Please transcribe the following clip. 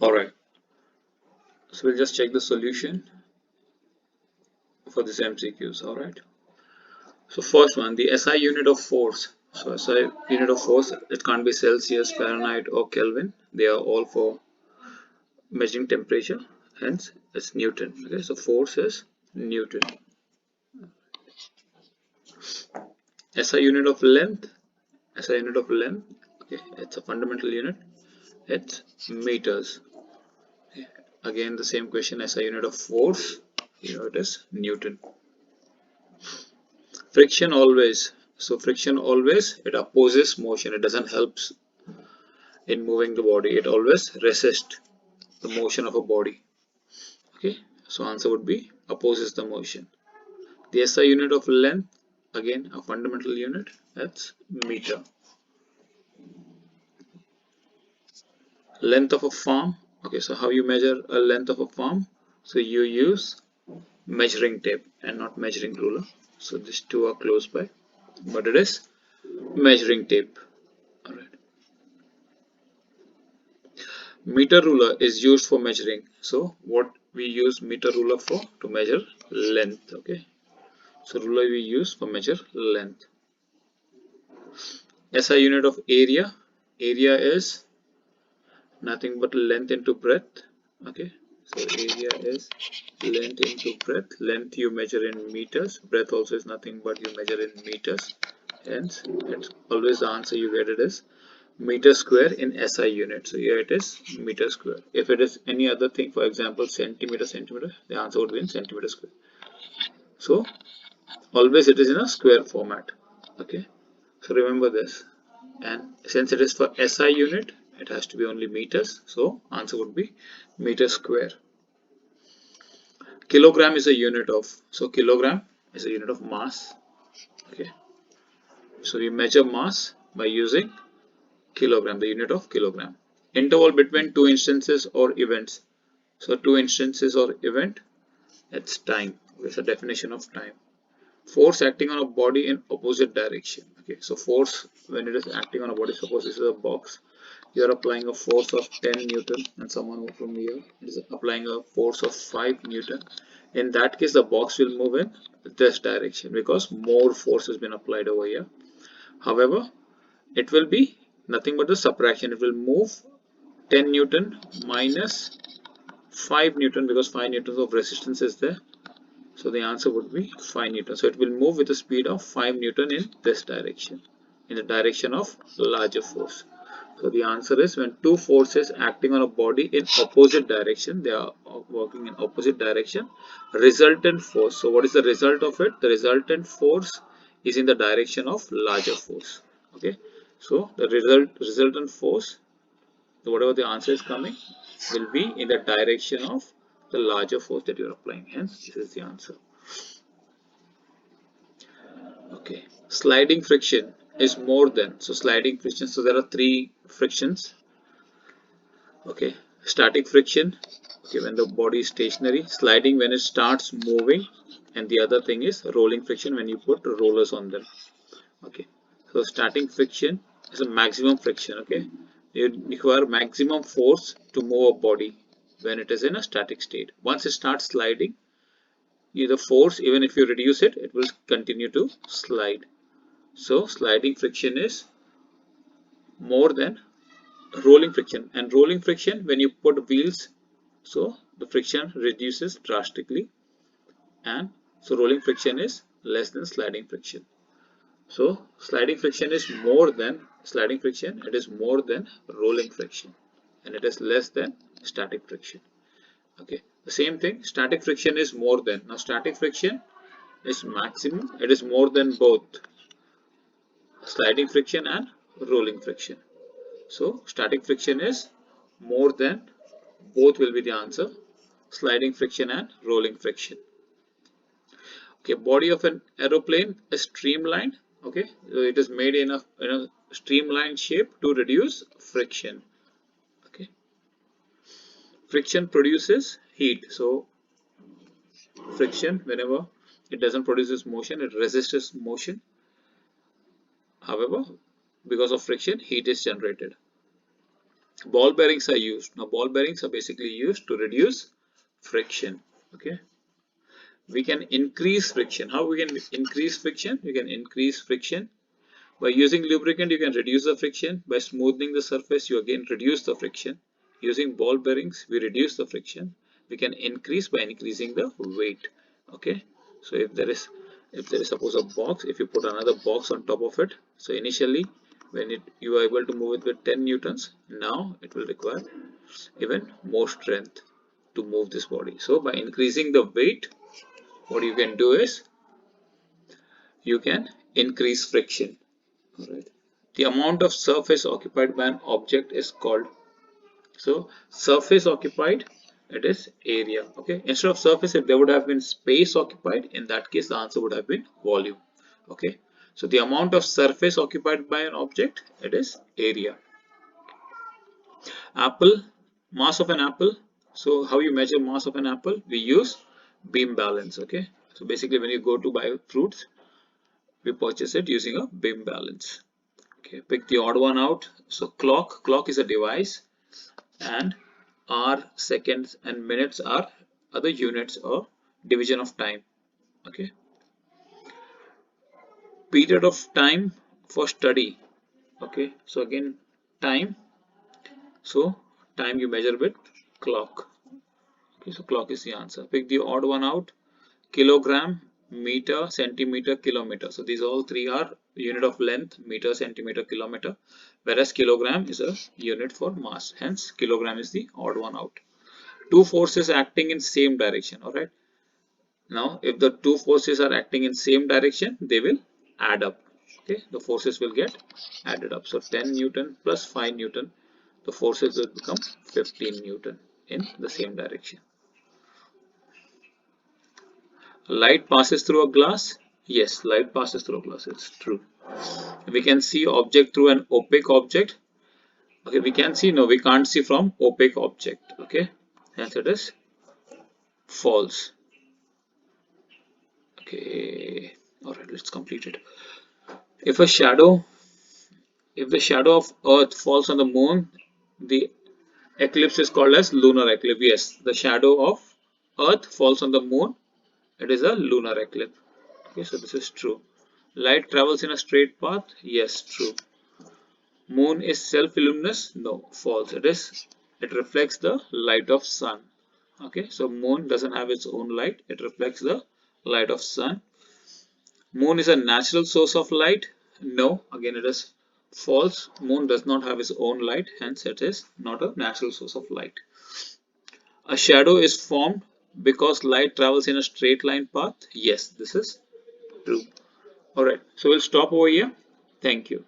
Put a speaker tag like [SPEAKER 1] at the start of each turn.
[SPEAKER 1] Alright, so we'll just check the solution for this MCQs. Alright, so first one, the SI unit of force. So SI unit of force, it can't be Celsius, Fahrenheit or Kelvin. They are all for measuring temperature, hence it's Newton. Okay, so force is Newton. SI unit of length, SI unit of length, okay, it's a fundamental unit, it's meters. Okay. Again the same question, SI unit of force, here it is Newton. Friction always, so friction always, it opposes motion, it doesn't help in moving the body, it always resists the motion of a body. Okay, so answer would be opposes the motion. The SI unit of length, again a fundamental unit, that's meter. Length of a farm, okay, so how you measure a length of a farm? So you use measuring tape and not measuring ruler. So these two are close by, but it is measuring tape. Alright. Meter ruler is used for measuring. So what we use meter ruler for? To measure length. Okay. So ruler we use for measure length. SI unit of area. Area is nothing but length into breadth. Okay. So area is length into breadth. Length you measure in meters. Breadth also is nothing but you measure in meters. Hence, it's always the answer you get it is meter square in SI unit. So here it is meter square. If it is any other thing, for example centimeter, the answer would be in centimeter square. So always it is in a square format. Okay, so remember this, and since it is for SI unit, it has to be only meters, so answer would be meter square. Kilogram is a unit of, so kilogram is a unit of mass. Okay, so we measure mass by using kilogram, the unit of kilogram. Interval between two instances or events. So two instances or event, it's time. It's a definition of time. Force acting on a body in opposite direction. Okay, so force when it is acting on a body, suppose this is a box, you are applying a force of 10 Newton and someone from here is applying a force of 5 Newton. In that case, the box will move in this direction because more force has been applied over here. However, it will be nothing but the subtraction. It will move 10 Newton minus 5 Newton because 5 Newtons of resistance is there. So the answer would be 5 Newton. So it will move with a speed of 5 Newton in this direction, in the direction of larger force. So the answer is when two forces acting on a body in opposite direction, they are working in opposite direction, resultant force. So what is the result of it? The resultant force is in the direction of larger force. Okay. So the resultant force, whatever the answer is coming, will be in the direction of the larger force that you are applying. Hence, this is the answer. Okay, sliding friction is more than, so sliding friction, so there are three frictions. Okay, static friction, okay, when the body is stationary, sliding when it starts moving, and the other thing is rolling friction when you put rollers on them. Okay, so static friction is a maximum friction. Okay, you require maximum force to move a body when it is in a static state. Once it starts sliding, the force, even if you reduce it, it will continue to slide. So sliding friction is more than rolling friction, and rolling friction when you put wheels, so the friction reduces drastically, and so rolling friction is less than sliding friction. So sliding friction is more than sliding friction, it is more than rolling friction, and it is less than static friction. Okay, the same thing, static friction is more than, now static friction is maximum, it is more than both sliding friction and rolling friction. So static friction is more than, both will be the answer, sliding friction and rolling friction. Okay, body of an aeroplane is streamlined. Okay, so it is made in a streamlined shape to reduce friction. Okay, friction produces heat. So friction, whenever it doesn't produce motion, it resists motion. However, because of friction, heat is generated. ball bearings are used. Now ball bearings are basically used to reduce friction. Okay, we can increase friction. How we can increase friction? You can increase friction by using lubricant. You can reduce the friction. By smoothing the surface, you again reduce the friction. Using ball bearings, we reduce the friction. We can increase by increasing the weight. Okay, so if there is suppose a box, if you put another box on top of it, so initially when you are able to move it with 10 newtons, now it will require even more strength to move this body. So by increasing the weight, what you can do is you can increase friction. Alright. The amount of surface occupied by an object is called, so surface occupied, it is area. Okay, instead of surface, if there would have been space occupied, in that case the answer would have been volume. Okay, so the amount of surface occupied by an object, it is area. Apple, mass of an apple. So how you measure mass of an apple? We use beam balance. Okay, so basically when you go to buy fruits, we purchase it using a beam balance. Okay, pick the odd one out. So clock is a device, and hour, seconds and minutes are other units or division of time. Okay, period of time for study. Okay, so again time, so time you measure with clock. Okay, so clock is the answer. Pick the odd one out. Kilogram, meter, centimeter, kilometer. So these all three are unit of length: meter, centimeter, kilometer, whereas kilogram is a unit for mass. Hence kilogram is the odd one out. Two forces acting in same direction. All right, now if the two forces are acting in same direction, they will add up. Okay, the forces will get added up. So 10 newton plus 5 newton, the forces will become 15 newton in the same direction. Light passes through a glass. Yes, light passes through a glass. It's true. We can see object through an opaque object. Okay, we can see, no, we can't see from opaque object. Okay, hence it is false. Okay, all right, let's complete it. If a shadow, if the shadow of Earth falls on the moon, the eclipse is called as lunar eclipse. Yes, the shadow of Earth falls on the moon. It is a lunar eclipse. Okay, so this is true. Light travels in a straight path. Yes, true. Moon is self-luminous? No, false. It reflects the light of sun. Okay, so moon doesn't have its own light. It reflects the light of sun. Moon is a natural source of light? No, again it is false. Moon does not have its own light, hence it is not a natural source of light. A shadow is formed because light travels in a straight line path? Yes, this is true. Alright, so we'll stop over here. Thank you.